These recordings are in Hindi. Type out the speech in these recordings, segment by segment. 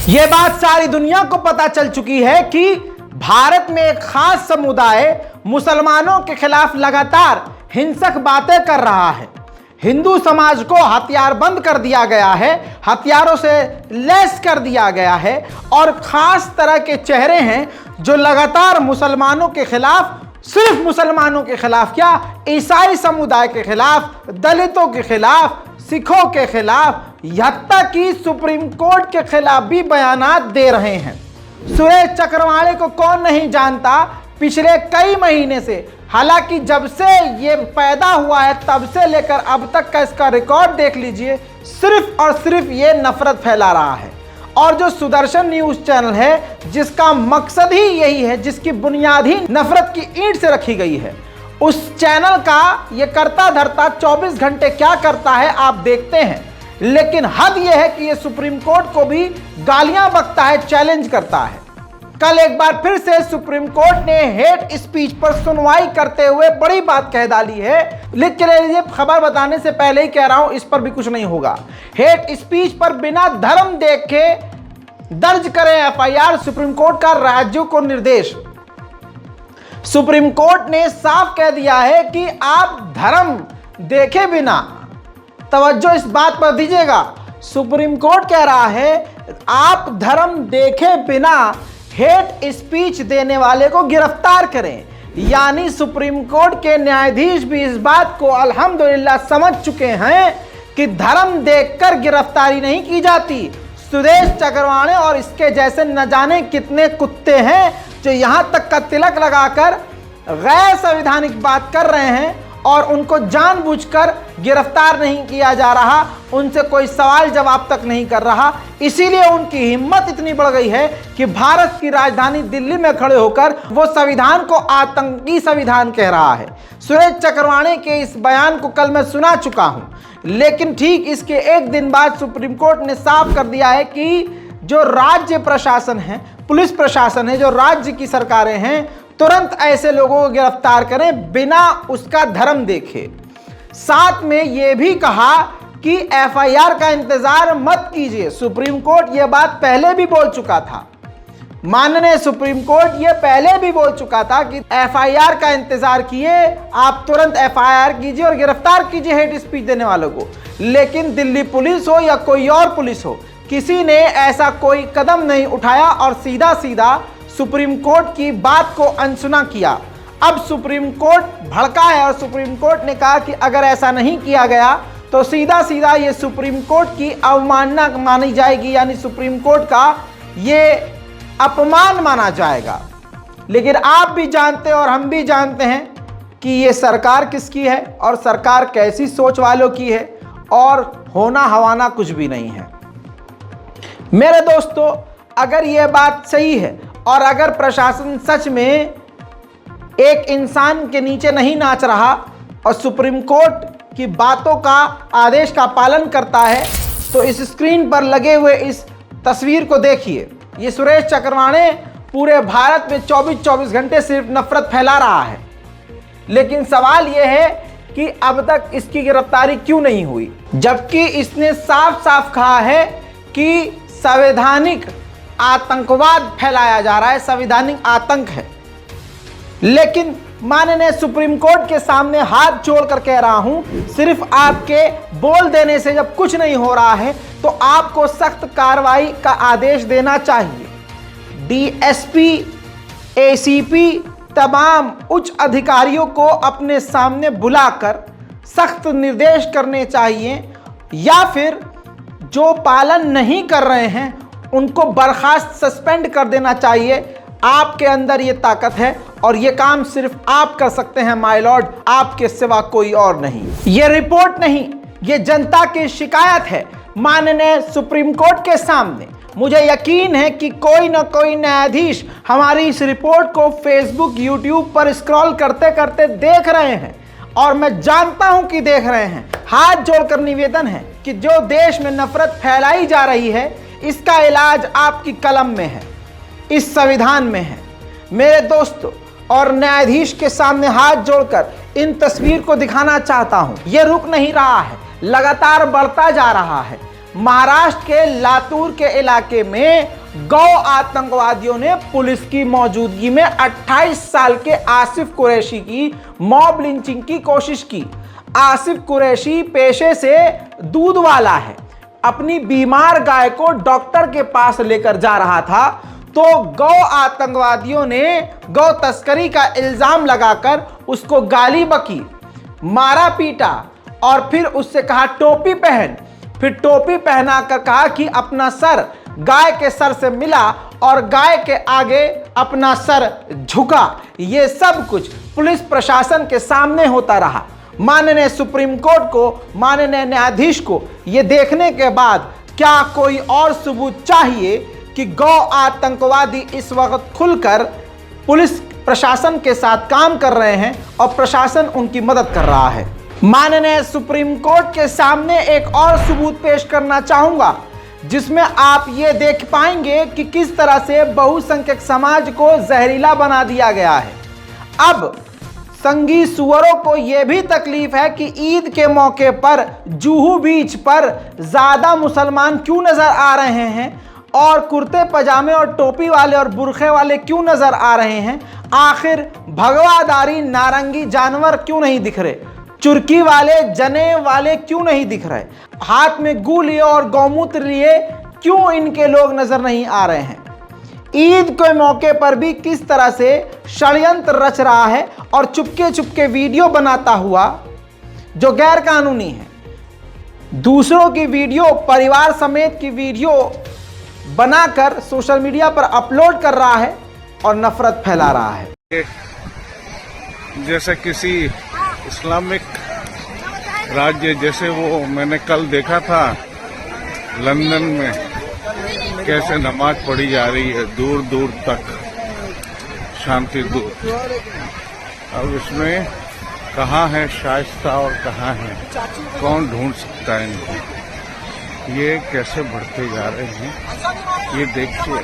यह बात सारी दुनिया को पता चल चुकी है कि भारत में एक खास समुदाय मुसलमानों के खिलाफ लगातार हिंसक बातें कर रहा है। हिंदू समाज को हथियारबंद कर दिया गया है, हथियारों से लैस कर दिया गया है और खास तरह के चेहरे हैं जो लगातार मुसलमानों के खिलाफ, सिर्फ मुसलमानों के खिलाफ क्या, ईसाई समुदाय के खिलाफ, दलितों के खिलाफ, सिखों के खिलाफ, हत्ता की सुप्रीम कोर्ट के खिलाफ भी बयानात दे रहे हैं। सुरेश चक्रवाणी को कौन नहीं जानता पिछले कई महीने से, हालांकि जब से ये पैदा हुआ है तब से लेकर अब तक का इसका रिकॉर्ड देख लीजिए, सिर्फ और सिर्फ ये नफरत फैला रहा है। और जो सुदर्शन न्यूज चैनल है जिसका मकसद ही यही है, जिसकी बुनियाद ही नफरत की ईंट से रखी गई है, उस चैनल का ये करता धरता 24 घंटे क्या करता है आप देखते हैं। लेकिन हद यह है कि ये सुप्रीम कोर्ट को भी गालियां बकता है, चैलेंज करता है। कल एक बार फिर से सुप्रीम कोर्ट ने हेट स्पीच पर सुनवाई करते हुए बड़ी बात कह डाली है। लिख के ले लीजिए, खबर बताने से पहले ही कह रहा हूं, इस पर भी कुछ नहीं होगा। हेट स्पीच पर बिना धर्म देखे दर्ज करें एफआईआर, सुप्रीम कोर्ट का राज्यों को निर्देश। सुप्रीम कोर्ट ने साफ कह दिया है कि आप धर्म देखे बिना, तवज्जो इस बात पर दीजिएगा, सुप्रीम कोर्ट कह रहा है आप धर्म देखे बिना हेट स्पीच देने वाले को गिरफ्तार करें। यानी सुप्रीम कोर्ट के न्यायाधीश भी इस बात को अल्हम्दुलिल्लाह समझ चुके हैं कि धर्म देखकर गिरफ्तारी नहीं की जाती। सुरेश चक्रवाणी और इसके जैसे न जाने कितने कुत्ते हैं जो यहां तक का तिलक लगाकर गैर संवैधानिक बात कर रहे हैं और उनको जानबूझकर गिरफ्तार नहीं किया जा रहा, उनसे कोई सवाल जवाब तक नहीं कर रहा। इसीलिए उनकी हिम्मत इतनी बढ़ गई है कि भारत की राजधानी दिल्ली में खड़े होकर वो संविधान को आतंकी संविधान कह रहा है। सुरेश चक्रवाणी के इस बयान को कल मैं सुना चुका हूं, लेकिन ठीक इसके एक दिन बाद सुप्रीम कोर्ट ने साफ कर दिया है कि जो राज्य प्रशासन है, पुलिस प्रशासन है, जो राज्य की सरकारें हैं, तुरंत ऐसे लोगों को गिरफ्तार करें बिना उसका धर्म देखे। साथ में यह भी कहा कि एफआईआर का इंतजार मत कीजिए। सुप्रीम कोर्ट यह बात पहले भी बोल चुका था, माननीय सुप्रीम कोर्ट यह पहले भी बोल चुका था कि एफआईआर का इंतजार किए, आप तुरंत एफआईआर कीजिए और गिरफ्तार कीजिए हेट स्पीच देने वालों को। लेकिन दिल्ली पुलिस हो या कोई और पुलिस हो, किसी ने ऐसा कोई कदम नहीं उठाया और सीधा सीधा सुप्रीम कोर्ट की बात को अनसुना किया। अब सुप्रीम कोर्ट भड़का है और सुप्रीम कोर्ट ने कहा कि अगर ऐसा नहीं किया गया तो सीधा सीधा ये सुप्रीम कोर्ट की अवमानना मानी जाएगी, यानी सुप्रीम कोर्ट का ये अपमान माना जाएगा। लेकिन आप भी जानते और हम भी जानते हैं कि ये सरकार किसकी है और सरकार कैसी सोच वालों की है और होना हवाना कुछ भी नहीं है। मेरे दोस्तों, अगर ये बात सही है और अगर प्रशासन सच में एक इंसान के नीचे नहीं नाच रहा और सुप्रीम कोर्ट की बातों का, आदेश का पालन करता है, तो इस स्क्रीन पर लगे हुए इस तस्वीर को देखिए। ये सुरेश चक्रवाणी पूरे भारत में 24-24 घंटे सिर्फ नफरत फैला रहा है। लेकिन सवाल यह है कि अब तक इसकी गिरफ्तारी क्यों नहीं हुई, जबकि इसने साफ साफ कहा है कि संवैधानिक आतंकवाद फैलाया जा रहा है, संवैधानिक आतंक है। लेकिन माननीय सुप्रीम कोर्ट के सामने हाथ जोड़कर कह रहा हूं, सिर्फ आपके बोल देने से जब कुछ नहीं हो रहा है तो आपको सख्त कार्रवाई का आदेश देना चाहिए। डीएसपी, एसीपी, तमाम उच्च अधिकारियों को अपने सामने बुलाकर सख्त निर्देश करने चाहिए, या फिर जो पालन नहीं कर रहे हैं उनको बर्खास्त, सस्पेंड कर देना चाहिए। आपके अंदर ये ताकत है और ये काम सिर्फ आप कर सकते हैं माय लॉर्ड, आपके सिवा कोई और नहीं। ये रिपोर्ट नहीं, ये जनता की शिकायत है माननीय सुप्रीम कोर्ट के सामने। मुझे यकीन है कि कोई ना कोई न्यायाधीश हमारी इस रिपोर्ट को फेसबुक, यूट्यूब पर स्क्रॉल करते करते देख रहे हैं और मैं जानता हूं कि देख रहे हैं। हाथ जोड़कर निवेदन है कि जो देश में नफरत फैलाई जा रही है, इसका इलाज आपकी कलम में है, इस संविधान में है। मेरे दोस्तों और न्यायाधीश के सामने हाथ जोड़कर इन तस्वीर को दिखाना चाहता हूं, यह रुक नहीं रहा है, लगातार बढ़ता जा रहा है। महाराष्ट्र के लातूर के इलाके में गौ आतंकवादियों ने पुलिस की मौजूदगी में 28 साल के आसिफ कुरैशी की मॉब लिंचिंग की कोशिश की। आसिफ कुरैशी पेशे से दूध वाला है। अपनी बीमार गाय को डॉक्टर के पास लेकर जा रहा था तो गौ आतंकवादियों ने गौ तस्करी का इल्जाम लगाकर उसको गाली बकी, मारा पीटा और फिर उससे कहा टोपी पहन। फिर टोपी पहनाकर कहा कि अपना सर गाय के सर से मिला और गाय के आगे अपना सर झुका। ये सब कुछ पुलिस प्रशासन के सामने होता रहा। माननीय सुप्रीम कोर्ट को, माननीय न्यायाधीश को ये देखने के बाद क्या कोई और सबूत चाहिए कि गौ आतंकवादी इस वक्त खुलकर पुलिस प्रशासन के साथ काम कर रहे हैं और प्रशासन उनकी मदद कर रहा है। माननीय सुप्रीम कोर्ट के सामने एक और सबूत पेश करना चाहूंगा जिसमें आप ये देख पाएंगे कि किस तरह से बहुसंख्यक समाज को जहरीला बना दिया गया है। अब संगी सुअरों को यह भी तकलीफ है कि ईद के मौके पर जुहू बीच पर ज्यादा मुसलमान क्यों नजर आ रहे हैं और कुर्ते पजामे और टोपी वाले और बुरखे वाले क्यों नजर आ रहे हैं। आखिर भगवादारी नारंगी जानवर क्यों नहीं दिख रहे, चुरकी वाले जने वाले क्यों नहीं दिख रहे, हाथ में गू लिए और गौमूत्र लिए क्यों इनके लोग नजर नहीं आ रहे हैं। ईद के मौके पर भी किस तरह से षड्यंत्र रच रहा है और चुपके चुपके वीडियो बनाता हुआ जो गैर कानूनी है, दूसरों की वीडियो, परिवार समेत की वीडियो बनाकर सोशल मीडिया पर अपलोड कर रहा है और नफरत फैला रहा है। जैसे किसी इस्लामिक राज्य जैसे वो मैंने कल देखा था लंदन में कैसे नमाज पढ़ी जा रही है दूर दूर तक, शांति दूत। अब इसमें कहाँ है शाइस्ता और कहाँ है, कौन ढूंढ सकता है इनको। ये कैसे बढ़ते जा रहे हैं ये देखिए।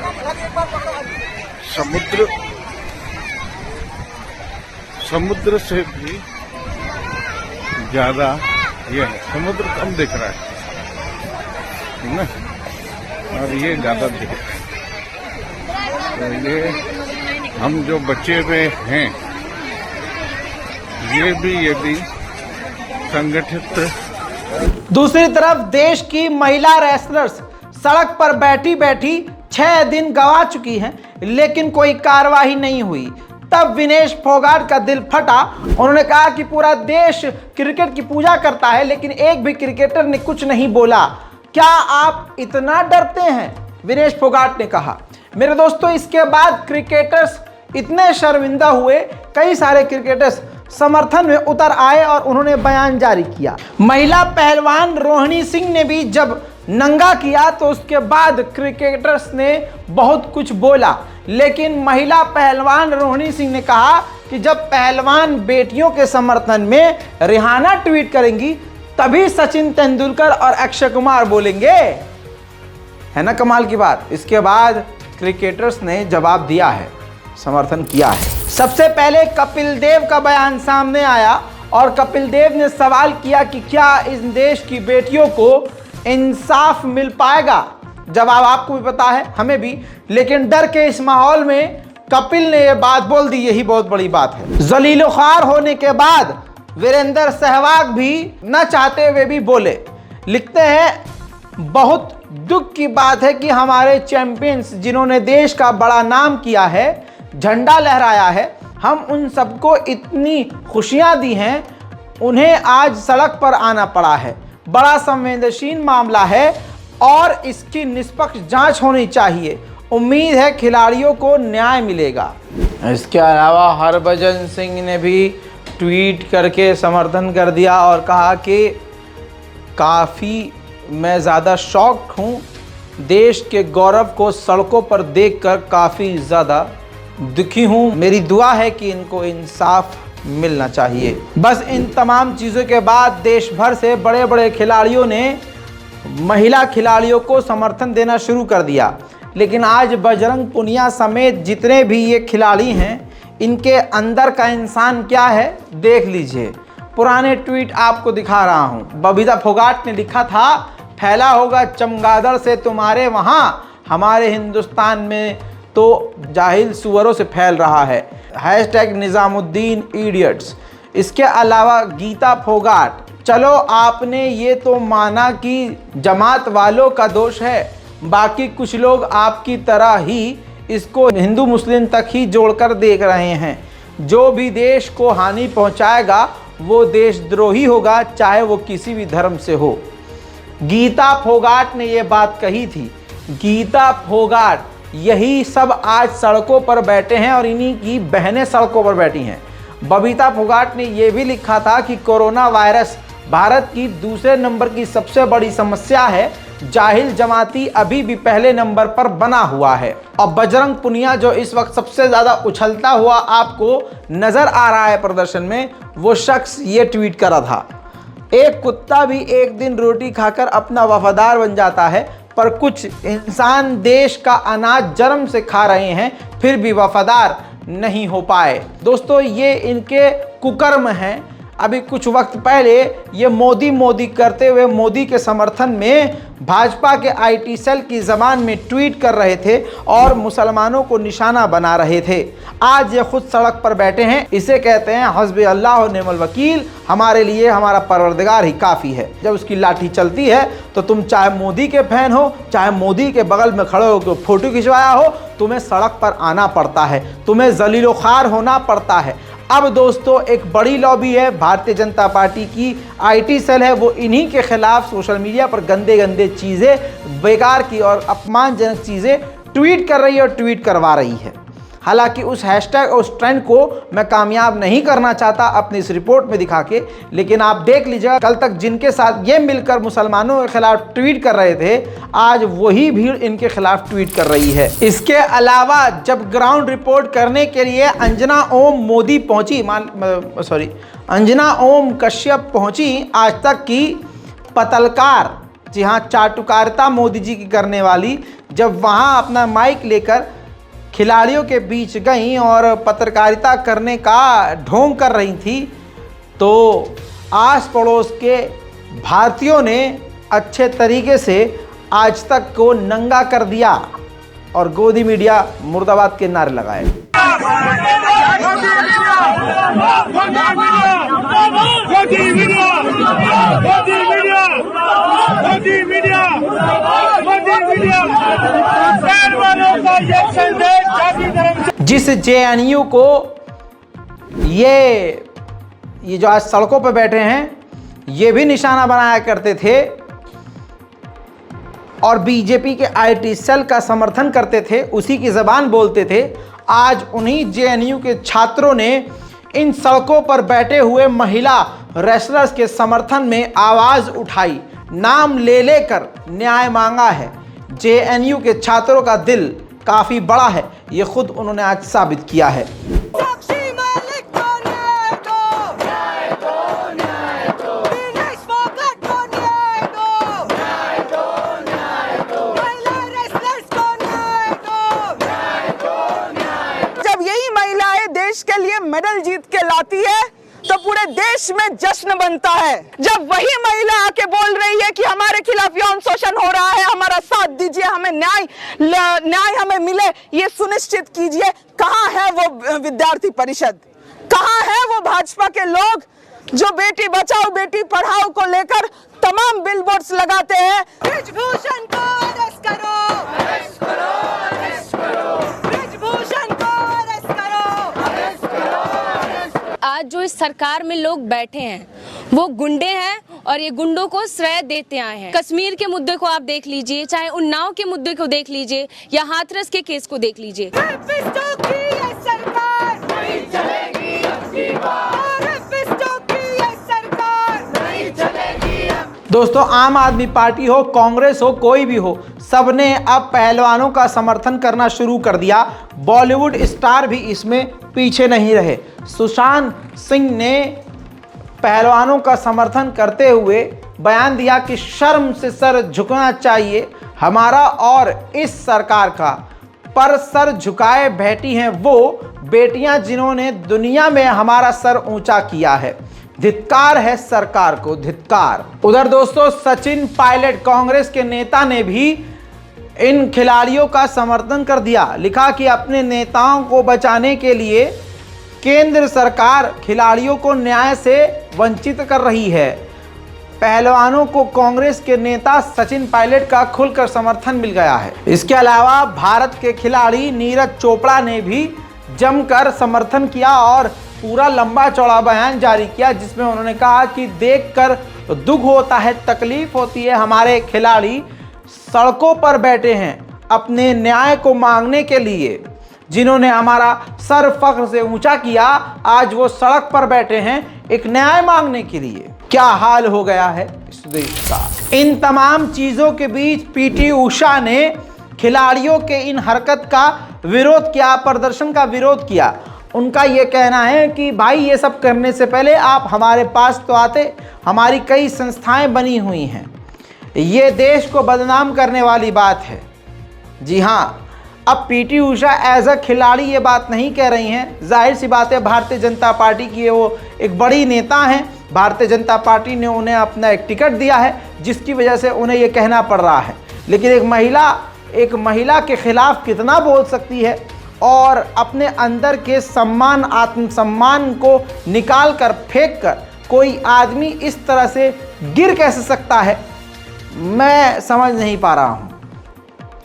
समुद्र से भी ज्यादा ये है, समुद्र कम दिख रहा है ना और ये ज्यादा दिख रहा है। तो ये हम जो बचे हुए हैं ये भी यदि संगठित। दूसरी तरफ देश की महिला रेसलर्स सड़क पर बैठी बैठी 6 दिन गवा चुकी हैं लेकिन कोई कार्रवाई नहीं हुई। तब विनेश फोगाट का दिल फटा। उन्होंने कहा कि पूरा देश क्रिकेट की पूजा करता है लेकिन एक भी क्रिकेटर ने कुछ नहीं बोला। क्या आप इतना डरते हैं, विनेश फोगाट ने कहा। मेरे दोस्तों, इसके बाद क्रिकेटर्स इतने शर्मिंदा हुए, कई सारे क्रिकेटर्स समर्थन में उतर आए और उन्होंने बयान जारी किया। महिला पहलवान रोहिणी सिंह ने भी जब नंगा किया तो उसके बाद क्रिकेटर्स ने बहुत कुछ बोला, लेकिन महिला पहलवान रोहिणी सिंह ने कहा कि जब पहलवान बेटियों के समर्थन में रिहाना ट्वीट करेंगी तभी सचिन तेंदुलकर और अक्षय कुमार बोलेंगे। है ना कमाल की बात। इसके बाद क्रिकेटर्स ने जवाब दिया है, समर्थन किया है। सबसे पहले कपिल देव का बयान सामने आया और कपिल देव ने सवाल किया कि क्या इस देश की बेटियों को इंसाफ मिल पाएगा। जवाब आपको भी पता है, हमें भी, लेकिन डर के इस माहौल में कपिल ने यह बात बोल दी, यही बहुत बड़ी बात है। जलीलो ख्वार होने के बाद वीरेंद्र सहवाग भी न चाहते हुए भी बोले। लिखते हैं, बहुत दुख की बात है कि हमारे चैंपियंस जिन्होंने देश का बड़ा नाम किया है, झंडा लहराया है, हम उन सबको इतनी खुशियां दी हैं, उन्हें आज सड़क पर आना पड़ा है। बड़ा संवेदनशील मामला है और इसकी निष्पक्ष जांच होनी चाहिए। उम्मीद है खिलाड़ियों को न्याय मिलेगा। इसके अलावा हरभजन सिंह ने भी ट्वीट करके समर्थन कर दिया और कहा कि काफ़ी मैं ज़्यादा शॉक्ड हूँ, देश के गौरव को सड़कों पर देखकर काफ़ी ज़्यादा दुखी हूँ। मेरी दुआ है कि इनको इंसाफ मिलना चाहिए। बस इन तमाम चीज़ों के बाद देश भर से बड़े बड़े खिलाड़ियों ने महिला खिलाड़ियों को समर्थन देना शुरू कर दिया। लेकिन आज बजरंग पुनिया समेत जितने भी ये खिलाड़ी हैं, इनके अंदर का इंसान क्या है देख लीजिए। पुराने ट्वीट आपको दिखा रहा हूँ। बबीता फोगाट ने लिखा था फैला होगा चमगादड़ से तुम्हारे वहाँ, हमारे हिंदुस्तान में तो जाहिल सुअरों से फैल रहा है। Hashtag Nizamuddin idiots. इसके अलावा गीता फोगाट, चलो आपने ये तो माना कि जमात वालों का दोष है, बाकी कुछ लोग आपकी तरह ही इसको हिंदू मुस्लिम तक ही जोड़कर देख रहे हैं। जो भी देश को हानि पहुंचाएगा वो देशद्रोही होगा, चाहे वो किसी भी धर्म से हो। गीता फोगाट ने ये बात कही थी। गीता फोगाट, यही सब आज सड़कों पर बैठे हैं और इन्हीं की बहनें सड़कों पर बैठी हैं। बबीता फोगाट ने यह भी लिखा था कि कोरोना वायरस भारत की दूसरे नंबर की सबसे बड़ी समस्या है, जाहिल जमाती अभी भी पहले नंबर पर बना हुआ है। और बजरंग पुनिया जो इस वक्त सबसे ज़्यादा उछलता हुआ आपको नज़र आ रहा है प्रदर्शन में, वो शख्स ये ट्वीट करा था, एक कुत्ता भी एक दिन रोटी खाकर अपना वफादार बन जाता है, पर कुछ इंसान देश का अनाज जन्म से खा रहे हैं फिर भी वफादार नहीं हो पाए। दोस्तों, ये इनके कुकर्म हैं। अभी कुछ वक्त पहले ये मोदी करते हुए मोदी के समर्थन में भाजपा के आईटी सेल की ज़बान में ट्वीट कर रहे थे और मुसलमानों को निशाना बना रहे थे। आज ये खुद सड़क पर बैठे हैं। इसे कहते हैं हस्बी अल्लाह व निअमल वकील, हमारे लिए हमारा परवरदिगार ही काफ़ी है। जब उसकी लाठी चलती है तो तुम चाहे मोदी के फैन हो, चाहे मोदी के बगल में खड़े होकर फ़ोटो खिंचवाया हो, तुम्हें सड़क पर आना पड़ता है, तुम्हें जलीलो ख़ार होना पड़ता है। अब दोस्तों, एक बड़ी लॉबी है भारतीय जनता पार्टी की, आईटी सेल है, वो इन्हीं के खिलाफ सोशल मीडिया पर गंदे गंदे चीज़ें, बेकार की और अपमानजनक चीज़ें ट्वीट कर रही है और ट्वीट करवा रही है। हालांकि उस हैशटैग और उस ट्रेंड को मैं कामयाब नहीं करना चाहता अपनी इस रिपोर्ट में दिखा के, लेकिन आप देख लीजिएगा कल तक जिनके साथ ये मिलकर मुसलमानों के खिलाफ ट्वीट कर रहे थे, आज वही भीड़ इनके खिलाफ ट्वीट कर रही है। इसके अलावा जब ग्राउंड रिपोर्ट करने के लिए अंजना ओम कश्यप पहुंची आज तक की पत्रकार, जी हाँ, चाटुकारिता मोदी जी की करने वाली, जब वहाँ अपना माइक लेकर खिलाड़ियों के बीच गईं और पत्रकारिता करने का ढोंग कर रही थी, तो आस पड़ोस के भारतीयों ने अच्छे तरीके से आज तक को नंगा कर दिया और गोदी मीडिया मुर्दाबाद के नारे लगाए। जिस जेएनयू को ये जो आज सड़कों पर बैठे हैं, ये भी निशाना बनाया करते थे और बीजेपी के आईटी सेल का समर्थन करते थे, उसी की ज़बान बोलते थे, आज उन्हीं जेएनयू के छात्रों ने इन सड़कों पर बैठे हुए महिला रेसलर्स के समर्थन में आवाज़ उठाई, नाम ले लेकर न्याय मांगा है। जेएनयू के छात्रों का दिल काफ़ी बड़ा है, ये खुद उन्होंने आज साबित किया है। जब यही महिलाएं देश के लिए मेडल जीत के लाती है तो पूरे देश में जश्न बनता है। जब वही महिला आके बोल रही है कि हमारे खिलाफ यौन शोषण हो रहा है, हमारा साथ दीजिए, हमें न्याय हमें मिले, ये सुनिश्चित कीजिए, कहाँ है वो विद्यार्थी परिषद, कहाँ है वो भाजपा के लोग जो बेटी बचाओ बेटी पढ़ाओ को लेकर तमाम बिलबोर्ड्स लगाते हैं। ब्रिजभूषण को अरेस्ट करो, अरेस्ट करो, अरेस्ट करो, ब्रिजभूषण को अरेस्ट करो, अरेस्ट करो, अरेस्ट करो। आज जो इस सरकार में लोग बैठे हैं वो गुंडे हैं और ये गुंडों को श्रेय देते आए हैं। कश्मीर के मुद्दे को आप देख लीजिए, चाहे उन्नाव के मुद्दे को देख लीजिए या हाथरस के केस को देख लीजिए। दोस्तों, आम आदमी पार्टी हो, कांग्रेस हो, कोई भी हो, सबने अब पहलवानों का समर्थन करना शुरू कर दिया। बॉलीवुड स्टार भी इसमें पीछे नहीं रहे। सुशांत सिंह ने पहलवानों का समर्थन करते हुए बयान दिया कि शर्म से सर झुकना चाहिए हमारा और इस सरकार का। पर सर झुकाए बैठी हैं वो बेटियां जिन्होंने दुनिया में हमारा सर ऊंचा किया है। धिक्कार है सरकार को, धिक्कार। उधर दोस्तों सचिन पायलट कांग्रेस के नेता ने भी इन खिलाड़ियों का समर्थन कर दिया। लिखा कि अपने नेताओं को बचाने के लिए केंद्र सरकार खिलाड़ियों को न्याय से वंचित कर रही है। पहलवानों को कांग्रेस के नेता सचिन पायलट का खुलकर समर्थन मिल गया है। इसके अलावा भारत के खिलाड़ी नीरज चोपड़ा ने भी जमकर समर्थन किया और पूरा लंबा चौड़ा बयान जारी किया, जिसमें उन्होंने कहा कि देखकर दुख होता है, तकलीफ होती है। हमारे खिलाड़ी सड़कों पर बैठे हैं अपने न्याय को मांगने के लिए। जिन्होंने हमारा सर फख्र से ऊंचा किया, आज वो सड़क पर बैठे हैं एक न्याय मांगने के लिए। क्या हाल हो गया है इस देश का। इन तमाम चीजों के बीच पीटी उषा ने खिलाड़ियों के इन हरकत का विरोध किया, प्रदर्शन का विरोध किया। उनका ये कहना है कि भाई ये सब करने से पहले आप हमारे पास तो आते, हमारी कई संस्थाएं बनी हुई हैं। ये देश को बदनाम करने वाली बात है। जी हाँ, अब पीटी उषा एज अ खिलाड़ी ये बात नहीं कह रही हैं। जाहिर सी बात है, भारतीय जनता पार्टी की वो एक बड़ी नेता हैं। भारतीय जनता पार्टी ने उन्हें अपना एक टिकट दिया है, जिसकी वजह से उन्हें ये कहना पड़ रहा है। लेकिन एक महिला के खिलाफ कितना बोल सकती है और अपने अंदर के सम्मान, आत्मसम्मान को निकाल कर फेंक कर कोई आदमी इस तरह से गिर कैसे सकता है, मैं समझ नहीं पा रहा हूँ।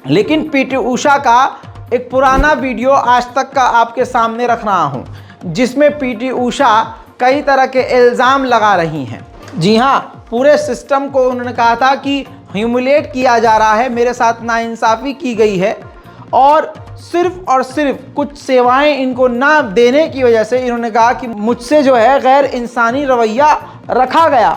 लेकिन पीटी उषा का एक पुराना वीडियो आज तक का आपके सामने रख रहा हूँ, जिसमें पीटी उषा कई तरह के इल्ज़ाम लगा रही हैं। जी हाँ, पूरे सिस्टम को उन्होंने कहा था कि ह्यूमिलेट किया जा रहा है, मेरे साथ नाइंसाफ़ी की गई है और सिर्फ कुछ सेवाएं इनको ना देने की वजह से इन्होंने कहा कि मुझसे जो है गैर इंसानी रवैया रखा गया।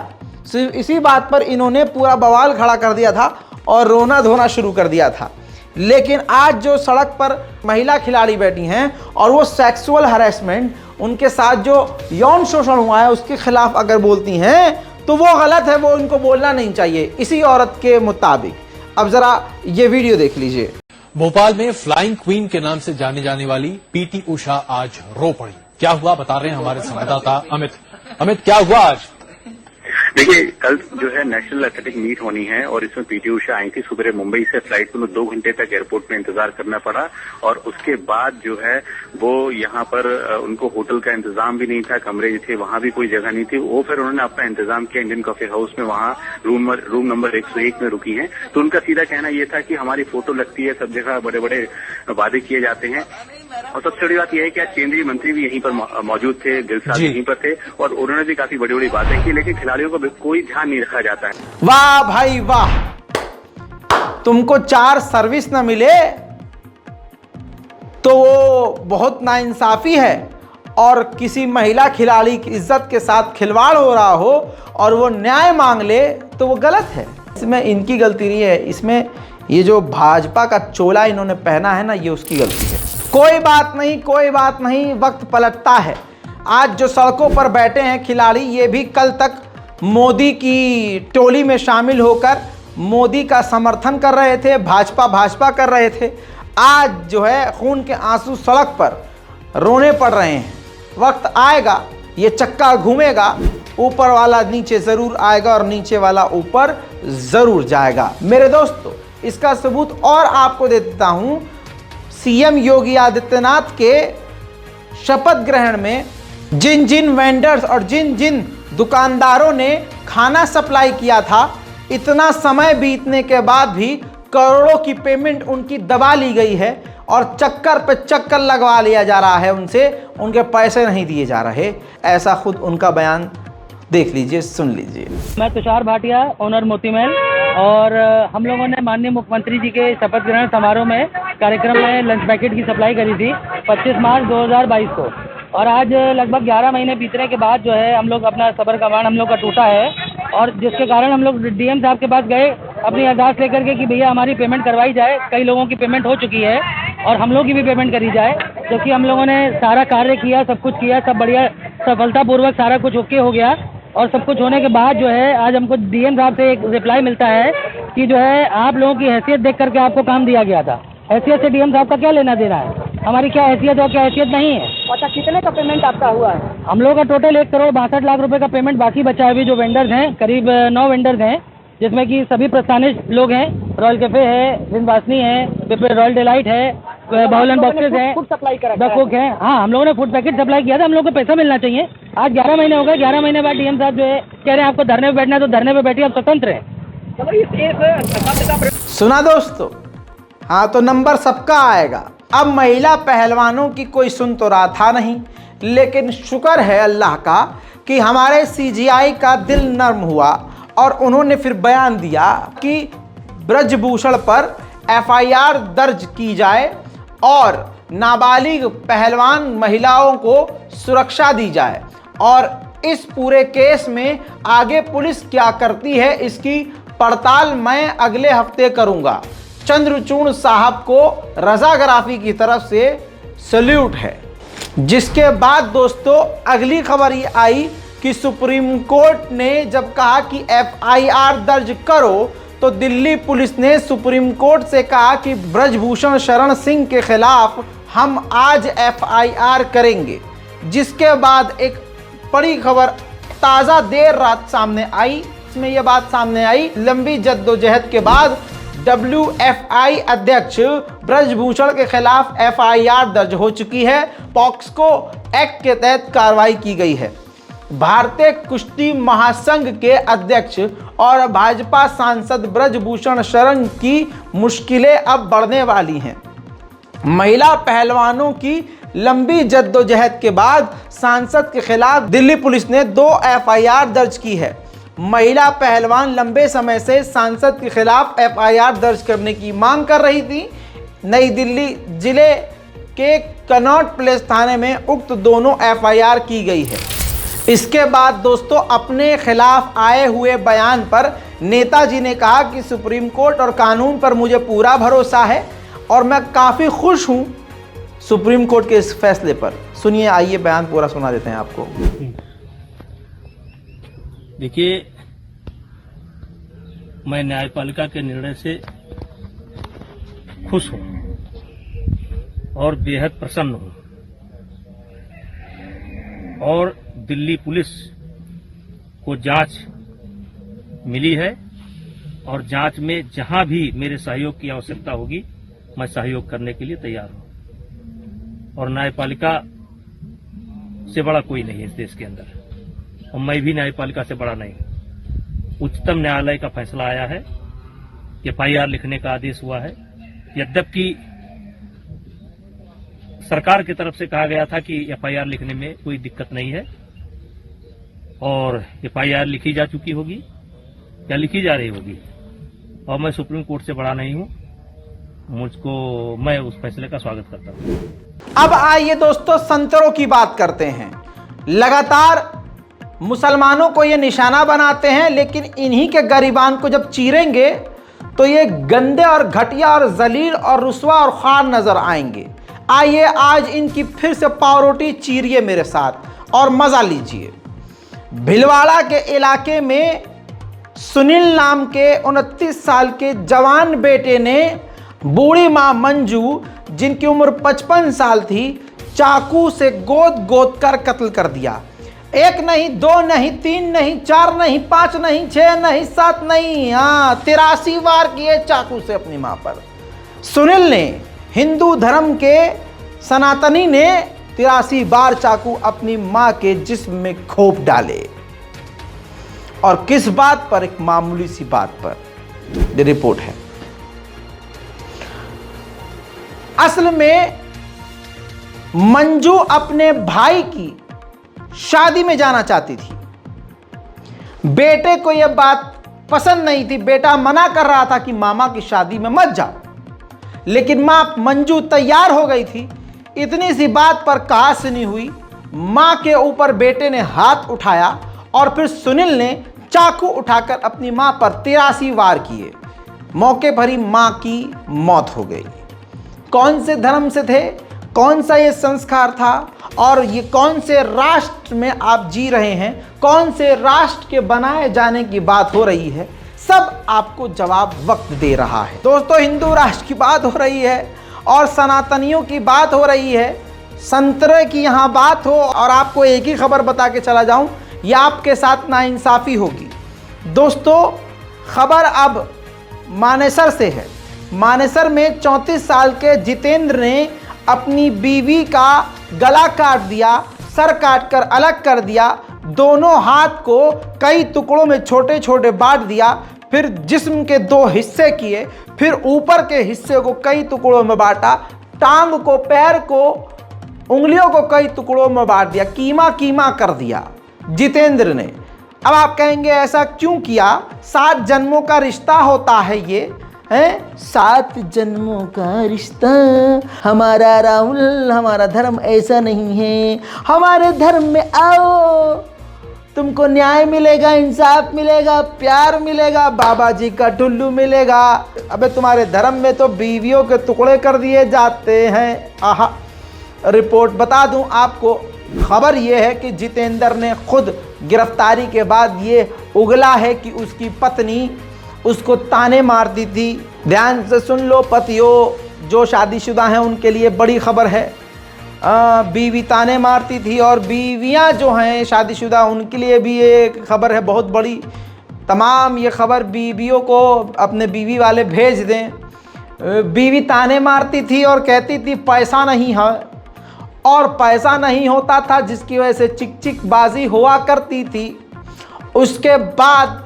सिर्फ इसी बात पर इन्होंने पूरा बवाल खड़ा कर दिया था और रोना धोना शुरू कर दिया था। लेकिन आज जो सड़क पर महिला खिलाड़ी बैठी हैं और वो सेक्सुअल हरेसमेंट, उनके साथ जो यौन शोषण हुआ है उसके खिलाफ अगर बोलती हैं तो वो गलत है, वो उनको बोलना नहीं चाहिए इसी औरत के मुताबिक। अब जरा ये वीडियो देख लीजिए। भोपाल में फ्लाइंग क्वीन के नाम से जाने जाने वाली पीटी उषा आज रो पड़ी। क्या हुआ बता रहे हैं हमारे संवाददाता अमित, क्या हुआ आज? देखिए, कल जो है नेशनल एथलेटिक मीट होनी है और इसमें पीटी उषा आई थी। सुबह मुंबई से फ्लाइट को 2 घंटे तक एयरपोर्ट में इंतजार करना पड़ा और उसके बाद जो है वो यहाँ पर उनको होटल का इंतजाम भी नहीं था, कमरे जो थे वहां भी कोई जगह नहीं थी। वो फिर उन्होंने अपना इंतजाम किया इंडियन कॉफी हाउस में, वहां रूम नंबर 101 में रुकी हैं। तो उनका सीधा कहना यह था कि हमारी फोटो लगती है, सब जगह बड़े बड़े वादे किए जाते हैं। और सबसे बड़ी बात यह है कि आज केंद्रीय मंत्री भी यहीं पर मौजूद थे, गिल साहब यहीं पर थे और उन्होंने भी काफी बड़ी बड़ी बातें की, लेकिन खिलाड़ियों को कोई ध्यान नहीं रखा जाता है। वाह भाई वाह, तुमको 4 सर्विस न मिले तो वो बहुत नाइंसाफी है। और किसी महिला खिलाड़ी की इज्जत के साथ खिलवाड़ हो रहा हो और वो न्याय मांग ले तो वो गलत है। इसमें इनकी गलती नहीं है, इसमें ये जो भाजपा का चोला इन्होंने पहना है ना, ये उसकी गलती है। कोई बात नहीं, वक्त पलटता है। आज जो सड़कों पर बैठे हैं खिलाड़ी, ये भी कल तक मोदी की टोली में शामिल होकर मोदी का समर्थन कर रहे थे, भाजपा कर रहे थे। आज जो है खून के आंसू सड़क पर रोने पड़ रहे हैं। वक्त आएगा, ये चक्का घूमेगा, ऊपर वाला नीचे ज़रूर आएगा और नीचे वाला ऊपर ज़रूर जाएगा। मेरे दोस्तों, इसका सबूत और आपको दे देता हूँ। सीएम योगी आदित्यनाथ के शपथ ग्रहण में जिन वेंडर्स और जिन दुकानदारों ने खाना सप्लाई किया था, इतना समय बीतने के बाद भी करोड़ों की पेमेंट उनकी दबा ली गई है और चक्कर पे चक्कर लगवा लिया जा रहा है उनसे, उनके पैसे नहीं दिए जा रहे। ऐसा खुद उनका बयान देख लीजिए, सुन लीजिए। मैं तुषार भाटिया, ओनर मोती महल, और हम लोगों ने माननीय मुख्यमंत्री जी के शपथ ग्रहण समारोह में कार्यक्रम में लंच पैकेट की सप्लाई करी थी 25 मार्च 2022 को। और आज लगभग 11 महीने बीतने के बाद जो है हम लोग अपना सबर का बांध हम लोग का टूटा है, और जिसके कारण हम लोग डीएम साहब के पास गए अपनी अरदास लेकर के कि भैया हमारी पेमेंट करवाई जाए। कई लोगों की पेमेंट हो चुकी है और हम लोग की भी पेमेंट करी जाए, क्योंकि हम लोगों ने सारा कार्य किया, सब कुछ किया, सब बढ़िया सफलतापूर्वक सारा कुछ ओके हो गया। और सब कुछ होने के बाद जो है आज हमको डीएम साहब से एक रिप्लाई मिलता है कि जो है आप लोगों की हैसियत देख करके आपको काम दिया गया था। हैसियत से डीएम साहब का क्या लेना देना है? हमारी क्या हैसियत और क्या हैसियत नहीं है? अच्छा, कितने का पेमेंट आपका हुआ है? हम लोग का टोटल 1,62,00,000 रुपए का पेमेंट बाकी बचा है। अभी जो वेंडर्स हैं, करीब 9 वेंडर्स हैं, जिसमें कि सभी प्रस्थानिक लोग हैं। रॉयल कैफे है, विंध्यवासिनी है, रॉयल डिलाइट है, बाउलन बॉक्सेस है, फूड सप्लाई करा द कुक है। हाँ, हम लोगों ने फूड पैकेट सप्लाई किया था। हम लोग को पैसा मिलना चाहिए। आज 11 महीने हो गए। 11 महीने बाद डीएम साहब जो है कह रहे हैं आपको धरने पे बैठना है, तो धरने पे बैठिए, आप स्वतंत्र हैं। सुना दोस्तों? हाँ, तो नंबर सबका आएगा। अब महिला पहलवानों की कोई सुन तो रहा था नहीं, लेकिन शुक्र है अल्लाह का कि हमारे सीजीआई का दिल नर्म हुआ और उन्होंने फिर बयान दिया कि ब्रजभूषण पर एफआईआर दर्ज की जाए और नाबालिग पहलवान महिलाओं को सुरक्षा दी जाए। और इस पूरे केस में आगे पुलिस क्या करती है, इसकी पड़ताल मैं अगले हफ्ते करूंगा। चंद्रचूड़ साहब को रजाग्राफी की तरफ से सल्यूट है। जिसके बाद दोस्तों अगली खबर ये आई कि सुप्रीम कोर्ट ने जब कहा कि एफआईआर दर्ज करो, तो दिल्ली पुलिस ने सुप्रीम कोर्ट से कहा कि ब्रजभूषण शरण सिंह के खिलाफ हम आज एफआईआर करेंगे। जिसके बाद एक बड़ी खबर ताज़ा देर रात सामने आई। इसमें यह बात सामने आई, लंबी जद्दोजहद के बाद WFI अध्यक्ष ब्रजभूषण के खिलाफ एफआईआर दर्ज हो चुकी है। पॉक्सको एक्ट के तहत कार्रवाई की गई है। भारतीय कुश्ती महासंघ के अध्यक्ष और भाजपा सांसद ब्रजभूषण शरण की मुश्किलें अब बढ़ने वाली हैं। महिला पहलवानों की लंबी जद्दोजहद के बाद सांसद के खिलाफ दिल्ली पुलिस ने 2 एफआईआर दर्ज की है। महिला पहलवान लंबे समय से सांसद के खिलाफ एफआईआर दर्ज करने की मांग कर रही थी। नई दिल्ली जिले के कनॉट प्लेस थाने में उक्त दोनों एफआईआर की गई है। इसके बाद दोस्तों अपने खिलाफ आए हुए बयान पर नेताजी ने कहा कि सुप्रीम कोर्ट और कानून पर मुझे पूरा भरोसा है और मैं काफ़ी खुश हूं सुप्रीम कोर्ट के इस फैसले पर। सुनिए, आइए बयान पूरा सुना देते हैं आपको। देखिए, मैं न्यायपालिका के निर्णय से खुश हूं और बेहद प्रसन्न हूं और दिल्ली पुलिस को जांच मिली है और जांच में जहां भी मेरे सहयोग की आवश्यकता होगी मैं सहयोग करने के लिए तैयार हूं। और न्यायपालिका से बड़ा कोई नहीं है इस देश के अंदर, और मैं भी न्यायपालिका से बड़ा नहीं। उच्चतम न्यायालय का फैसला आया है, एफआईआर लिखने का आदेश हुआ है। यद्यपि सरकार की तरफ से कहा गया था कि एफआईआर लिखने में कोई दिक्कत नहीं है और एफआईआर लिखी जा चुकी होगी या लिखी जा रही होगी, और मैं सुप्रीम कोर्ट से बड़ा नहीं हूं। मैं उस फैसले का स्वागत करता हूं। अब आइए दोस्तों संतरों की बात करते हैं। लगातार मुसलमानों को ये निशाना बनाते हैं, लेकिन इन्हीं के गरीबान को जब चीरेंगे तो ये गंदे और घटिया और जलील और रुस्वा और ख़ार नजर आएंगे। आइए आज इनकी फिर से पावरोटी चीरिए मेरे साथ और मजा लीजिए। भिलवाड़ा के इलाके में सुनील नाम के 29 साल के जवान बेटे ने बूढ़ी मां मंजू, जिनकी उम्र 55 साल थी, चाकू से गोद गोद कर कत्ल कर दिया। 1 नहीं, 2 नहीं, 3 नहीं, 4 नहीं, 5 नहीं, 6 नहीं, 7 नहीं, 83 वार किए चाकू से अपनी मां पर। सुनील ने, हिंदू धर्म के सनातनी ने 83 बार चाकू अपनी मां के जिस्म में खोप डाले। और किस बात पर? एक मामूली सी बात पर। ये रिपोर्ट है। असल में मंजू अपने भाई की शादी में जाना चाहती थी। बेटे को यह बात पसंद नहीं थी। बेटा मना कर रहा था कि मामा की शादी में मत जाओ, लेकिन मां मंजू तैयार हो गई थी। इतनी सी बात पर कहा सुनी हुई, मां के ऊपर बेटे ने हाथ उठाया और फिर सुनील ने चाकू उठाकर अपनी मां पर 83 वार किए। मौके पर ही मां की मौत हो गई। कौन से धर्म से थे, कौन सा ये संस्कार था और ये कौन से राष्ट्र में आप जी रहे हैं, कौन से राष्ट्र के बनाए जाने की बात हो रही है, सब आपको जवाब वक्त दे रहा है। दोस्तों, हिंदू राष्ट्र की बात हो रही है और सनातनियों की बात हो रही है। संतरे की यहाँ बात हो और आपको एक ही खबर बता के चला जाऊं, यह आपके साथ नाइंसाफ़ी होगी। दोस्तों, खबर अब मानेसर से है। मानेसर में 34 साल के जितेंद्र ने अपनी बीवी का गला काट दिया, सर काट कर अलग कर दिया, दोनों हाथ को कई टुकड़ों में छोटे छोटे बांट दिया, फिर जिस्म के 2 हिस्से किए, फिर ऊपर के हिस्से को कई टुकड़ों में बांटा, टांग को, पैर को, उंगलियों को कई टुकड़ों में बांट दिया, कीमा कीमा कर दिया जितेंद्र ने। अब आप कहेंगे ऐसा क्यों किया? 7 जन्मों का रिश्ता होता है ये, है 7 जन्मों का रिश्ता हमारा राहुल, हमारा धर्म ऐसा नहीं है। हमारे धर्म में आओ, तुमको न्याय मिलेगा, इंसाफ मिलेगा, प्यार मिलेगा, बाबा जी का टुल्लू मिलेगा। अबे तुम्हारे धर्म में तो बीवियों के टुकड़े कर दिए जाते हैं। आहा, रिपोर्ट बता दूं आपको, खबर यह है कि जितेंद्र ने खुद गिरफ्तारी के बाद ये उगला है कि उसकी पत्नी उसको ताने मारती थी। ध्यान से सुन लो पतियों, जो शादीशुदा हैं उनके लिए बड़ी खबर है। बीवी ताने मारती थी और बीवियां जो हैं शादीशुदा उनके लिए भी ये खबर है बहुत बड़ी। तमाम ये खबर बीवियों को अपने बीवी वाले भेज दें। बीवी ताने मारती थी और कहती थी पैसा नहीं है, और पैसा नहीं होता था जिसकी वजह से चिक चिक बाजी हुआ करती थी। उसके बाद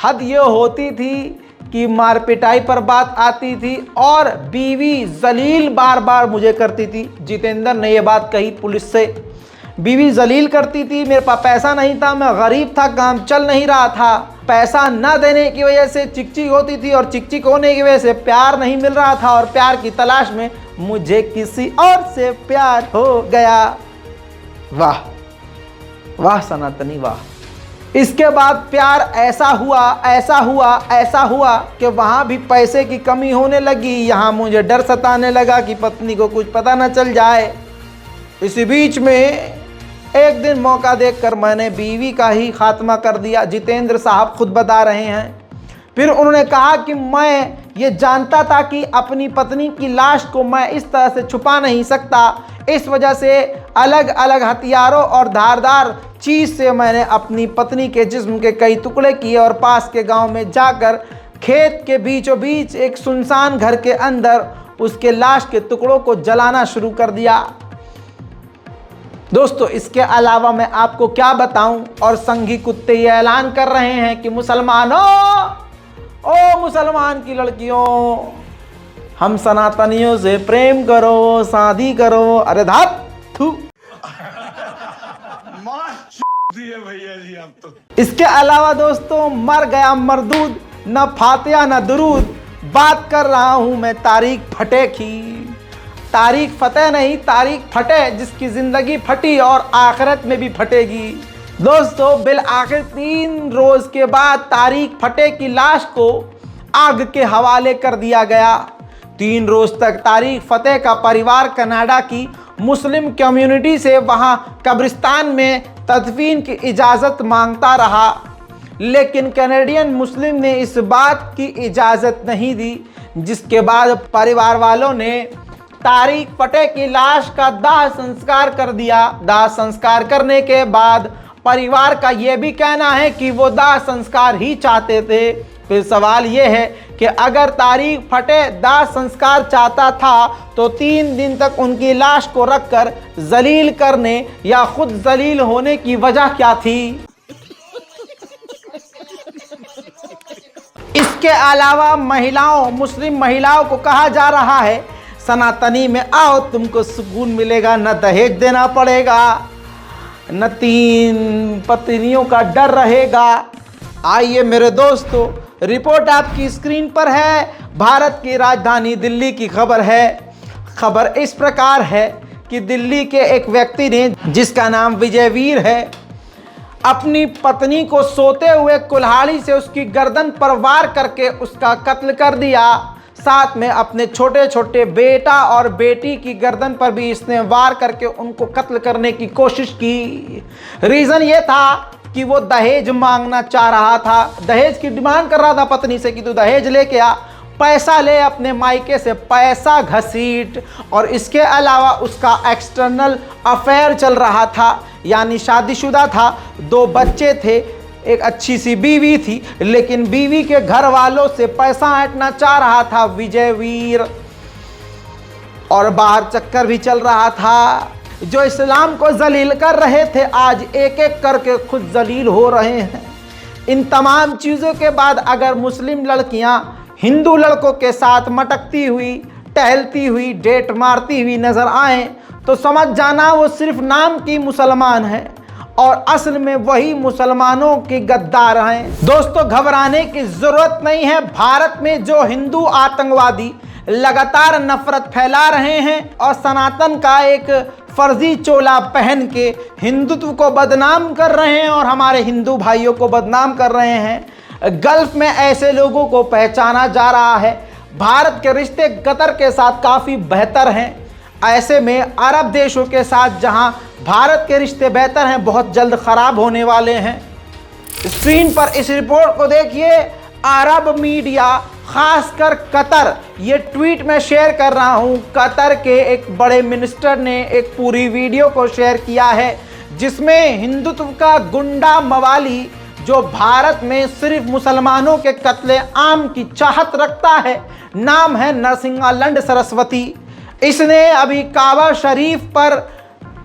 हद ये होती थी कि मार पिटाई पर बात आती थी और बीवी जलील बार बार मुझे करती थी। जितेंद्र ने ये बात कही पुलिस से, बीवी जलील करती थी, मेरे पास पैसा नहीं था, मैं गरीब था, काम चल नहीं रहा था, पैसा न देने की वजह से चिकचिक होती थी और चिकचिक होने की वजह से प्यार नहीं मिल रहा था और प्यार की तलाश में मुझे किसी और से प्यार हो गया। वाह वाह सनातनी वाह। इसके बाद प्यार ऐसा हुआ, ऐसा हुआ, ऐसा हुआ कि वहाँ भी पैसे की कमी होने लगी। यहाँ मुझे डर सताने लगा कि पत्नी को कुछ पता न चल जाए। इसी बीच में एक दिन मौका देखकर मैंने बीवी का ही खात्मा कर दिया। जितेंद्र साहब खुद बता रहे हैं। फिर उन्होंने कहा कि मैं ये जानता था कि अपनी पत्नी की लाश को मैं इस तरह से छुपा नहीं सकता, इस वजह से अलग अलग हथियारों और धारदार चीज़ से मैंने अपनी पत्नी के जिस्म के कई टुकड़े किए और पास के गांव में जाकर खेत के बीचों बीच एक सुनसान घर के अंदर उसके लाश के टुकड़ों को जलाना शुरू कर दिया। दोस्तों, इसके अलावा मैं आपको क्या बताऊं, और संघी कुत्ते ये ऐलान कर रहे हैं कि मुसलमानों, ओ मुसलमान की लड़कियों, हम सनातनियों से प्रेम करो, शादी करो। अरे धात थू। भैया जी आप तो। इसके अलावा दोस्तों, मर गया मरदूद, न फातिहा न दुरूद। बात कर रहा हूं मैं तारीख फटे की। तारीख फतेह नहीं, तारीख फटे, जिसकी जिंदगी फटी और आखिरत में भी फटेगी। दोस्तों, बिल आखिर 3 रोज के बाद तारीख फटे की लाश को आग के हवाले कर दिया गया। 3 रोज तक तारीख फतेह का परिवार कनाडा की मुस्लिम कम्युनिटी से वहां कब्रिस्तान में तदफीन की इजाज़त मांगता रहा, लेकिन कैनेडियन मुस्लिम ने इस बात की इजाज़त नहीं दी, जिसके बाद परिवार वालों ने तारीख फटे की लाश का दाह संस्कार कर दिया। दाह संस्कार करने के बाद परिवार का यह भी कहना है कि वो दाह संस्कार ही चाहते थे। फिर सवाल ये है कि अगर तारीख फटे दाह संस्कार चाहता था तो 3 दिन तक उनकी लाश को रखकर जलील करने या खुद जलील होने की वजह क्या थी? इसके अलावा महिलाओं, मुस्लिम महिलाओं को कहा जा रहा है, सनातनी में आओ, तुमको सुकून मिलेगा, न दहेज देना पड़ेगा, न 3 पत्नियों का डर रहेगा। आइए मेरे दोस्तों, रिपोर्ट आपकी स्क्रीन पर है। भारत की राजधानी दिल्ली की खबर है। खबर इस प्रकार है कि दिल्ली के एक व्यक्ति ने, जिसका नाम विजयवीर है, अपनी पत्नी को सोते हुए कुल्हाड़ी से उसकी गर्दन पर वार करके उसका कत्ल कर दिया। साथ में अपने छोटे छोटे बेटा और बेटी की गर्दन पर भी इसने वार करके उनको कत्ल करने की कोशिश की। रीज़न ये था कि वो दहेज मांगना चाह रहा था, दहेज की डिमांड कर रहा था पत्नी से कि तू दहेज लेके आ। पैसा ले अपने मायके से, पैसा घसीट, और इसके अलावा उसका एक्सटर्नल अफेयर चल रहा था, यानी शादीशुदा था, 2 बच्चे थे, एक अच्छी सी बीवी थी, लेकिन बीवी के घर वालों से पैसा ऐंठना चाह रहा था विजय वीर, और बाहर चक्कर भी चल रहा था। जो इस्लाम को जलील कर रहे थे आज एक एक करके खुद जलील हो रहे हैं। इन तमाम चीज़ों के बाद अगर मुस्लिम लड़कियां हिंदू लड़कों के साथ मटकती हुई, टहलती हुई, डेट मारती हुई नजर आए तो समझ जाना वो सिर्फ नाम की मुसलमान है और असल में वही मुसलमानों की गद्दार हैं। दोस्तों, घबराने की जरूरत नहीं है। भारत में जो हिंदू आतंकवादी लगातार नफरत फैला रहे हैं और सनातन का एक फर्जी चोला पहन के हिंदुत्व को बदनाम कर रहे हैं और हमारे हिंदू भाइयों को बदनाम कर रहे हैं, गल्फ में ऐसे लोगों को पहचाना जा रहा है। भारत के रिश्ते कतर के साथ काफ़ी बेहतर हैं, ऐसे में अरब देशों के साथ जहां भारत के रिश्ते बेहतर हैं, बहुत जल्द ख़राब होने वाले हैं। स्क्रीन पर इस रिपोर्ट को देखिए। अरब मीडिया, खासकर कतर, ये ट्वीट मैं शेयर कर रहा हूं, कतर के एक बड़े मिनिस्टर ने एक पूरी वीडियो को शेयर किया है जिसमें हिंदुत्व का गुंडा मवाली जो भारत में सिर्फ मुसलमानों के कत्ले आम की चाहत रखता है, नाम है नरसिंहालंड सरस्वती। इसने अभी काबा शरीफ पर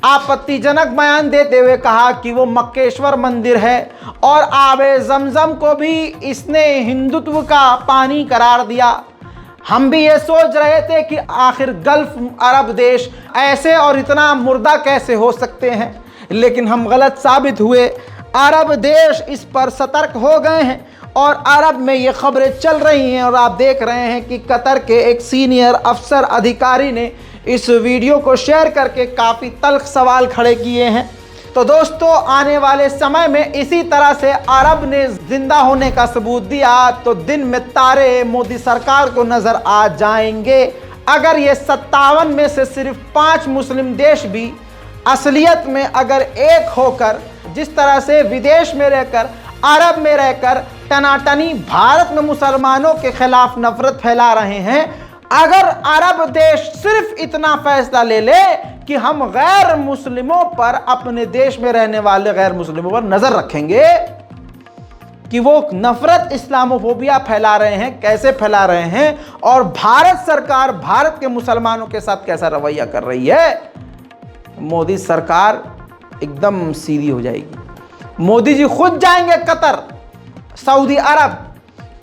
आपत्तिजनक बयान देते हुए कहा कि वो मक्केश्वर मंदिर है और आबे जमजम को भी इसने हिंदुत्व का पानी करार दिया। हम भी ये सोच रहे थे कि आखिर गल्फ अरब देश ऐसे और इतना मुर्दा कैसे हो सकते हैं, लेकिन हम गलत साबित हुए। अरब देश इस पर सतर्क हो गए हैं और अरब में ये खबरें चल रही हैं और आप देख रहे हैं कि कतर के एक सीनियर अफसर अधिकारी ने इस वीडियो को शेयर करके काफ़ी तल्ख सवाल खड़े किए हैं। तो दोस्तों, आने वाले समय में इसी तरह से अरब ने जिंदा होने का सबूत दिया तो दिन में तारे मोदी सरकार को नज़र आ जाएंगे। अगर ये 57 में से सिर्फ 5 मुस्लिम देश भी असलियत में अगर एक होकर जिस तरह से विदेश में रहकर, अरब में रहकर टनाटनी भारत में मुसलमानों के खिलाफ नफरत फैला रहे हैं, अगर अरब देश सिर्फ इतना फैसला ले ले कि हम गैर मुस्लिमों पर, अपने देश में रहने वाले गैर मुस्लिमों पर नजर रखेंगे कि वो नफरत, इस्लामोफोबिया फैला रहे हैं, कैसे फैला रहे हैं और भारत सरकार भारत के मुसलमानों के साथ कैसा रवैया कर रही है, मोदी सरकार एकदम सीधी हो जाएगी। मोदी जी खुद जाएंगे कतर, सऊदी अरब,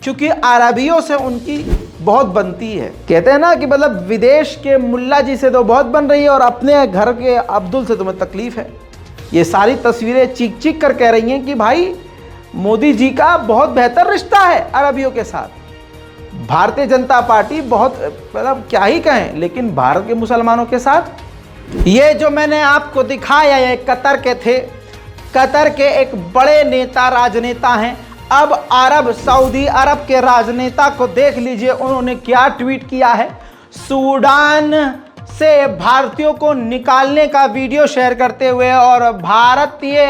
क्योंकि अरबियों से उनकी बहुत बनती है। कहते हैं ना कि मतलब विदेश के मुल्ला जी से तो बहुत बन रही है और अपने घर के अब्दुल से तुम्हें तकलीफ है। ये सारी तस्वीरें चीख चीख कर कह रही हैं कि भाई मोदी जी का बहुत बेहतर रिश्ता है अरबियों के साथ। भारतीय जनता पार्टी बहुत, मतलब क्या ही कहें, लेकिन भारत के मुसलमानों के साथ। ये जो मैंने आपको दिखाया ये कतर के थे, कतर के एक बड़े नेता, राजनेता हैं। अब अरब, सऊदी अरब के राजनेता को देख लीजिए, उन्होंने क्या ट्वीट किया है। सूडान से भारतीयों को निकालने का वीडियो शेयर करते हुए और भारतीय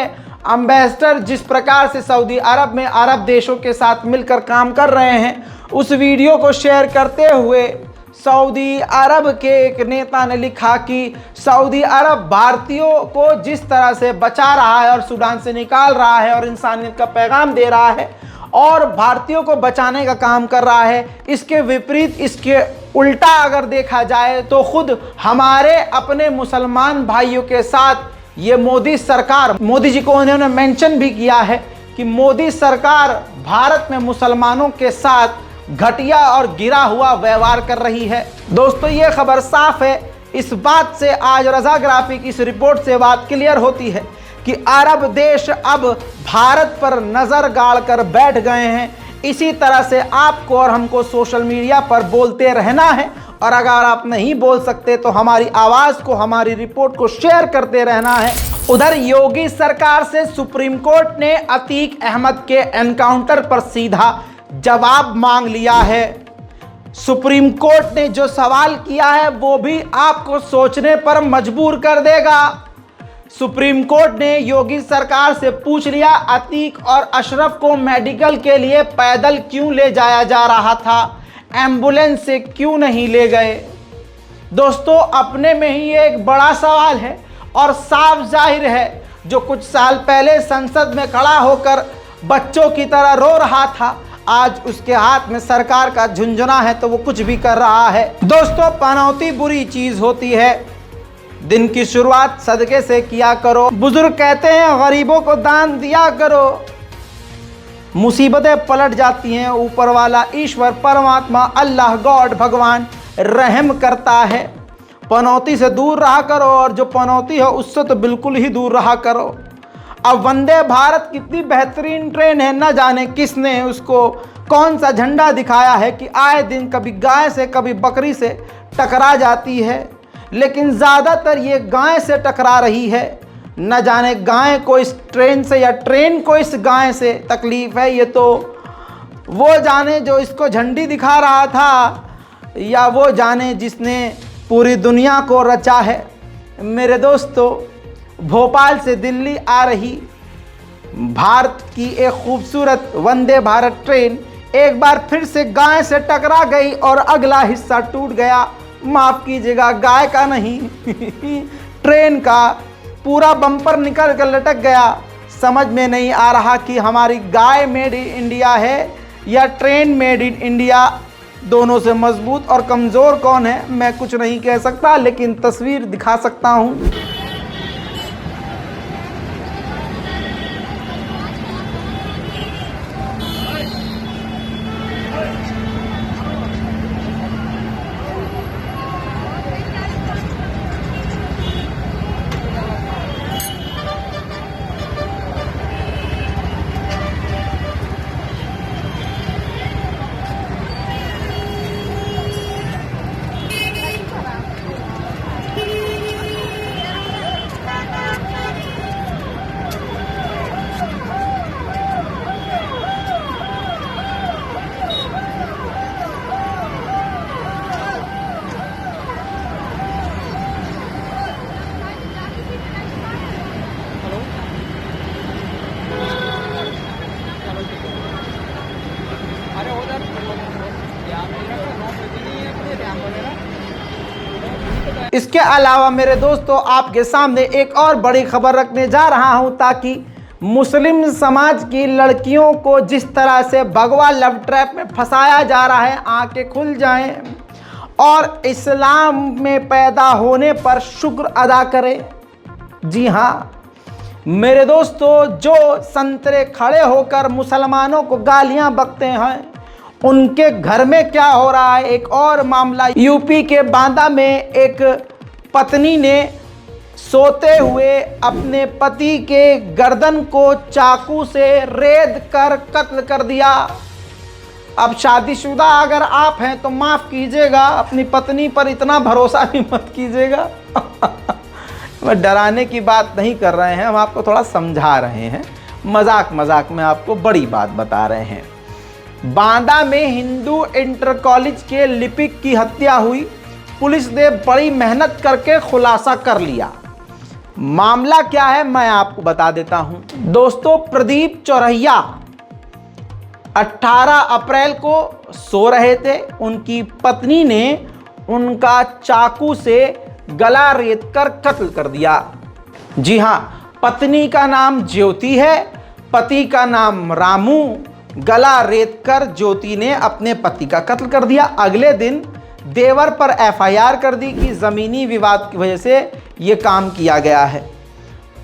एम्बेसडर जिस प्रकार से सऊदी अरब में अरब देशों के साथ मिलकर काम कर रहे हैं, उस वीडियो को शेयर करते हुए सऊदी अरब के एक नेता ने लिखा कि सऊदी अरब भारतीयों को जिस तरह से बचा रहा है और सूडान से निकाल रहा है और इंसानियत का पैगाम दे रहा है और भारतीयों को बचाने का काम कर रहा है, इसके विपरीत, इसके उल्टा अगर देखा जाए तो खुद हमारे अपने मुसलमान भाइयों के साथ ये मोदी सरकार, मोदी जी को उन्होंने मेंशन भी किया है कि मोदी सरकार भारत में मुसलमानों के साथ घटिया और गिरा हुआ व्यवहार कर रही है। दोस्तों, ये खबर साफ है। इस बात से आज रजा ग्राफिक इस रिपोर्ट से बात क्लियर होती है कि अरब देश अब भारत पर नजर गाड़ कर बैठ गए हैं। इसी तरह से आपको और हमको सोशल मीडिया पर बोलते रहना है और अगर आप नहीं बोल सकते तो हमारी आवाज़ को, हमारी रिपोर्ट को शेयर करते रहना है। उधर योगी सरकार से सुप्रीम कोर्ट ने अतीक अहमद के एनकाउंटर पर सीधा जवाब मांग लिया है। सुप्रीम कोर्ट ने जो सवाल किया है वो भी आपको सोचने पर मजबूर कर देगा। सुप्रीम कोर्ट ने योगी सरकार से पूछ लिया, अतीक और अशरफ को मेडिकल के लिए पैदल क्यों ले जाया जा रहा था। एम्बुलेंस से क्यों नहीं ले गए? दोस्तों, अपने में ही ये एक बड़ा सवाल है और साफ जाहिर है जो कुछ साल पहले संसद में खड़ा होकर बच्चों की तरह रो रहा था, आज उसके हाथ में सरकार का झुंझुना है तो वो कुछ भी कर रहा है। दोस्तों, पनौती बुरी चीज होती है। दिन की शुरुआत सदके से किया करो। बुजुर्ग कहते हैं गरीबों को दान दिया करो। मुसीबतें पलट जाती हैं। ऊपर वाला ईश्वर, परमात्मा, अल्लाह, गॉड, भगवान रहम करता है। पनौती से दूर रहा करो और जो पनौती है उससे तो बिल्कुल ही दूर रहा करो। अब वंदे भारत कितनी बेहतरीन ट्रेन है, न जाने किसने उसको कौन सा झंडा दिखाया है कि आए दिन कभी गाय से कभी बकरी से टकरा जाती है, लेकिन ज़्यादातर ये गाय से टकरा रही है। न जाने गाय को इस ट्रेन से या ट्रेन को इस गाय से तकलीफ है, ये तो वो जाने जो इसको झंडी दिखा रहा था, या वो जाने जिसने पूरी दुनिया को रचा है। मेरे दोस्तों, भोपाल से दिल्ली आ रही भारत की एक खूबसूरत वंदे भारत ट्रेन एक बार फिर से गाय से टकरा गई और अगला हिस्सा टूट गया। माफ़ कीजिएगा, गाय का नहीं ट्रेन का पूरा बम्पर निकल कर लटक गया। समझ में नहीं आ रहा कि हमारी गाय मेड इन इंडिया है या ट्रेन मेड इन इंडिया। दोनों से मजबूत और कमज़ोर कौन है मैं कुछ नहीं कह सकता, लेकिन तस्वीर दिखा सकता हूँ। इसके अलावा मेरे दोस्तों, आपके सामने एक और बड़ी खबर रखने जा रहा हूं ताकि मुस्लिम समाज की लड़कियों को जिस तरह से भगवा लव ट्रैप में फंसाया जा रहा है, आंखें खुल जाएं और इस्लाम में पैदा होने पर शुक्र अदा करें। जी हाँ मेरे दोस्तों, जो संतरे खड़े होकर मुसलमानों को गालियां बकते हैं, उनके घर में क्या हो रहा है। एक और मामला, यूपी के बांदा में एक पत्नी ने सोते हुए अपने पति के गर्दन को चाकू से रेद कर कत्ल कर दिया। अब शादीशुदा अगर आप हैं तो माफ़ कीजिएगा, अपनी पत्नी पर इतना भरोसा भी मत कीजिएगा। मैं डराने की बात नहीं कर रहे हैं, हम आपको थोड़ा समझा रहे हैं, मजाक मजाक में आपको बड़ी बात बता रहे हैं। बांदा में हिंदू इंटर कॉलेज के लिपिक की हत्या हुई। पुलिस ने बड़ी मेहनत करके खुलासा कर लिया। मामला क्या है मैं आपको बता देता हूं। दोस्तों, प्रदीप चौरहिया 18 अप्रैल को सो रहे थे। उनकी पत्नी ने उनका चाकू से गला रेत कर कत्ल कर दिया। जी हां, पत्नी का नाम ज्योति है, पति का नाम रामू। गला रेत कर ज्योति ने अपने पति का कत्ल कर दिया। अगले दिन देवर पर एफआईआर कर दी कि ज़मीनी विवाद की वजह से ये काम किया गया है।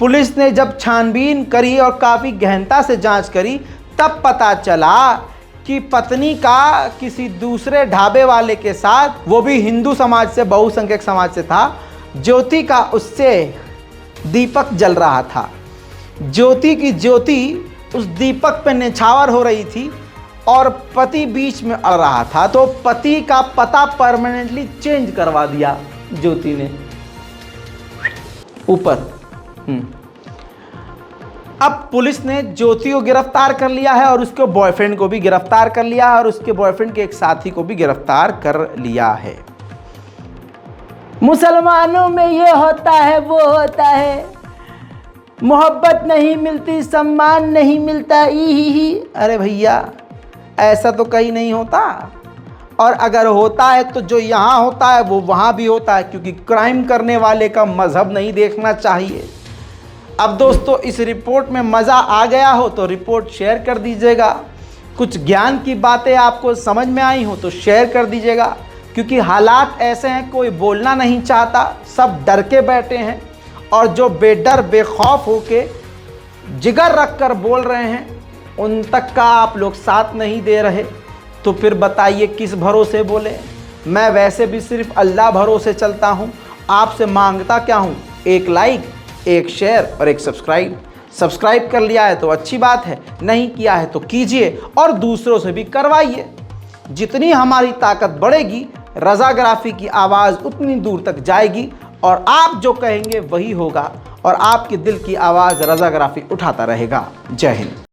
पुलिस ने जब छानबीन करी और काफ़ी गहनता से जांच करी, तब पता चला कि पत्नी का किसी दूसरे ढाबे वाले के साथ, वो भी हिंदू समाज से, बहुसंख्यक समाज से था, ज्योति का उससे दीपक जल रहा था। ज्योति की ज्योति उस दीपक पे निछावर हो रही थी और पति बीच में अड़ रहा था, तो पति का पता परमानेंटली चेंज करवा दिया ज्योति ने ऊपर। अब पुलिस ने ज्योति को गिरफ्तार कर लिया है और उसके बॉयफ्रेंड को भी गिरफ्तार कर लिया है और उसके बॉयफ्रेंड के एक साथी को भी गिरफ्तार कर लिया है। मुसलमानों में ये होता है, वो होता है, मोहब्बत नहीं मिलती, सम्मान नहीं मिलता, ही। अरे भैया, ऐसा तो कहीं नहीं होता। और अगर होता है तो जो यहाँ होता है वो वहाँ भी होता है, क्योंकि क्राइम करने वाले का मजहब नहीं देखना चाहिए। अब दोस्तों इस रिपोर्ट में मज़ा आ गया हो तो रिपोर्ट शेयर कर दीजिएगा, कुछ ज्ञान की बातें आपको समझ में आई हो तो शेयर कर दीजिएगा, क्योंकि हालात ऐसे हैं कोई बोलना नहीं चाहता, सब डर के बैठे हैं, और जो बेडर बेखौफ होके जिगर रख कर बोल रहे हैं उन तक का आप लोग साथ नहीं दे रहे, तो फिर बताइए किस भरोसे बोले। मैं वैसे भी सिर्फ अल्लाह भरोसे चलता हूँ, आपसे मांगता क्या हूँ, एक लाइक, एक शेयर और एक सब्सक्राइब। सब्सक्राइब कर लिया है तो अच्छी बात है, नहीं किया है तो कीजिए और दूसरों से भी करवाइए। जितनी हमारी ताकत बढ़ेगी रज़ाग्राफ़ी की आवाज़ उतनी दूर तक जाएगी, और आप जो कहेंगे वही होगा, और आपके दिल की आवाज़ रज़ाग्राफ़ी उठाता रहेगा। जय हिंद।